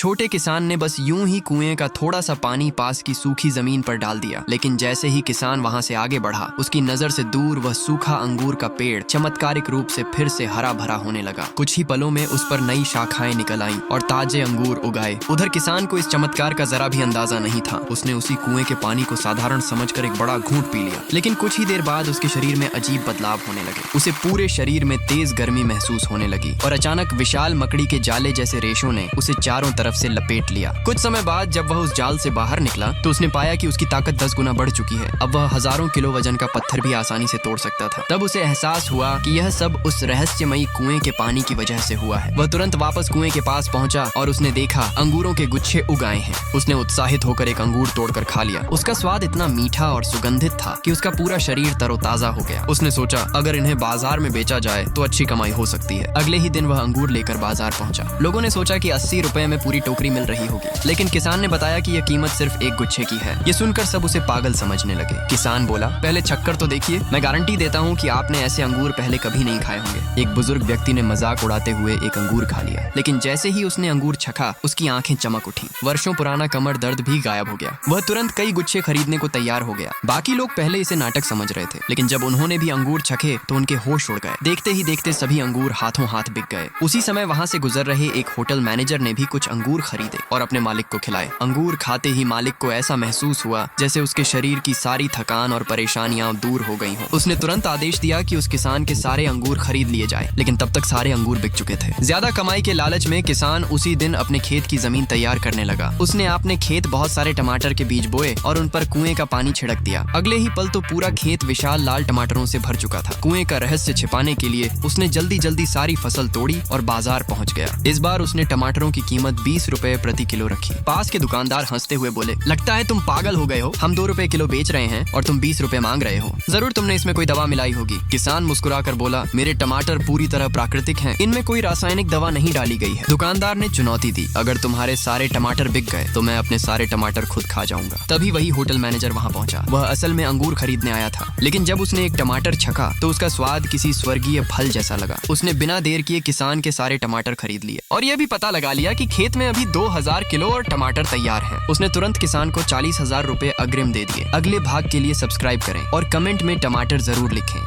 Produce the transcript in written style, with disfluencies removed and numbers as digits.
छोटे किसान ने बस यूं ही कुएं का थोड़ा सा पानी पास की सूखी जमीन पर डाल दिया, लेकिन जैसे ही किसान वहां से आगे बढ़ा, उसकी नजर से दूर वह सूखा अंगूर का पेड़ चमत्कारिक रूप से फिर से हरा भरा होने लगा। कुछ ही पलों में उस पर नई शाखाएं निकल आईं और ताजे अंगूर उगाए। उधर किसान को इस चमत्कार का जरा भी अंदाजा नहीं था। उसने उसी कुएं के पानी को साधारण समझकर एक बड़ा घूंट पी लिया, लेकिन कुछ ही देर बाद उसके शरीर में अजीब बदलाव होने लगे। उसे पूरे शरीर में तेज गर्मी महसूस होने लगी और अचानक विशाल मकड़ी के जाले जैसे रेशों ने उसे चारों तरफ से लपेट लिया। कुछ समय बाद जब वह उस जाल से बाहर निकला तो उसने पाया कि उसकी ताकत 10 गुना बढ़ चुकी है। अब वह हजारों किलो वजन का पत्थर भी आसानी से तोड़ सकता था। तब उसे एहसास हुआ कि यह सब उस रहस्यमयी कुएं के पानी की वजह से हुआ है। वह तुरंत वापस कुएं के पास पहुंचा और उसने देखा अंगूरों के गुच्छे उगाए हैं। उसने उत्साहित होकर एक अंगूर तोड़कर खा लिया। उसका स्वाद इतना मीठा और सुगंधित था कि उसका पूरा शरीर तरोताजा हो गया। उसने सोचा अगर इन्हें बाजार में बेचा जाए तो अच्छी कमाई हो सकती है। अगले ही दिन वह अंगूर लेकर बाजार पहुंचा। लोगों ने सोचा कि 80 रुपए में पूरी टोकरी मिल रही होगी, लेकिन किसान ने बताया कि यह कीमत सिर्फ एक गुच्छे की है। ये सुनकर सब उसे पागल समझने लगे। किसान बोला, पहले छक्कर तो देखिए, मैं गारंटी देता हूँ कि आपने ऐसे अंगूर पहले कभी नहीं खाए होंगे। एक बुजुर्ग व्यक्ति ने मजाक उड़ाते हुए एक अंगूर खा लिया, लेकिन जैसे ही उसने अंगूर चखा उसकी आंखें चमक उठी। वर्षों पुराना कमर दर्द भी गायब हो गया। वह तुरंत कई गुच्छे खरीदने को तैयार हो गया। बाकी लोग पहले इसे नाटक समझ रहे थे, लेकिन जब उन्होंने भी अंगूर चखे तो उनके होश उड़ गए। देखते ही देखते सभी अंगूर हाथों हाथ बिक गए। उसी समय वहां से गुजर रहे एक होटल मैनेजर ने भी कुछ अंगूर खरीदे और अपने मालिक को खिलाए। अंगूर खाते ही मालिक को ऐसा महसूस हुआ जैसे उसके शरीर की सारी थकान और परेशानियां दूर हो गई हों। उसने तुरंत आदेश दिया कि उस किसान के सारे अंगूर खरीद लिए जाए, लेकिन तब तक सारे अंगूर बिक चुके थे। ज्यादा कमाई के लालच में किसान उसी दिन अपने खेत की जमीन तैयार करने लगा। उसने अपने खेत बहुत सारे टमाटर के बीज बोए और उन पर कुएं का पानी छिड़क दिया। अगले ही पल तो पूरा खेत विशाल लाल टमाटरों से भर चुका था। कुएं का रहस्य छिपाने के लिए उसने जल्दी जल्दी सारी फसल तोड़ी और बाजार पहुंच गया। इस बार उसने टमाटरों की कीमत 20 रुपए प्रति किलो रखी। पास के दुकानदार हंसते हुए बोले, लगता है तुम पागल हो गए हो, हम 2 रुपए किलो बेच रहे हैं और तुम 20 रुपए मांग रहे हो। जरूर तुमने इसमें कोई दवा मिलाई होगी। किसान मुस्कुराकर बोला, मेरे टमाटर पूरी तरह प्राकृतिक हैं, इनमें कोई रासायनिक दवा नहीं डाली गई है। दुकानदार ने चुनौती दी, अगर तुम्हारे सारे टमाटर बिक गए तो मैं अपने सारे टमाटर खुद खा जाऊंगा। तभी वही होटल मैनेजर वहां पहुंचा। वह असल में अंगूर खरीदने आया था, लेकिन जब उसने एक टमाटर चखा तो उसका स्वाद किसी स्वर्गीय फल जैसा लगा। उसने बिना देर किए किसान के सारे टमाटर खरीद लिए और यह भी पता लगा लिया कि खेत में अभी 2000 किलो और टमाटर तैयार हैं। उसने तुरंत किसान को 40,000 रुपए अग्रिम दे दिए। अगले भाग के लिए सब्सक्राइब करें और कमेंट में टमाटर जरूर लिखें।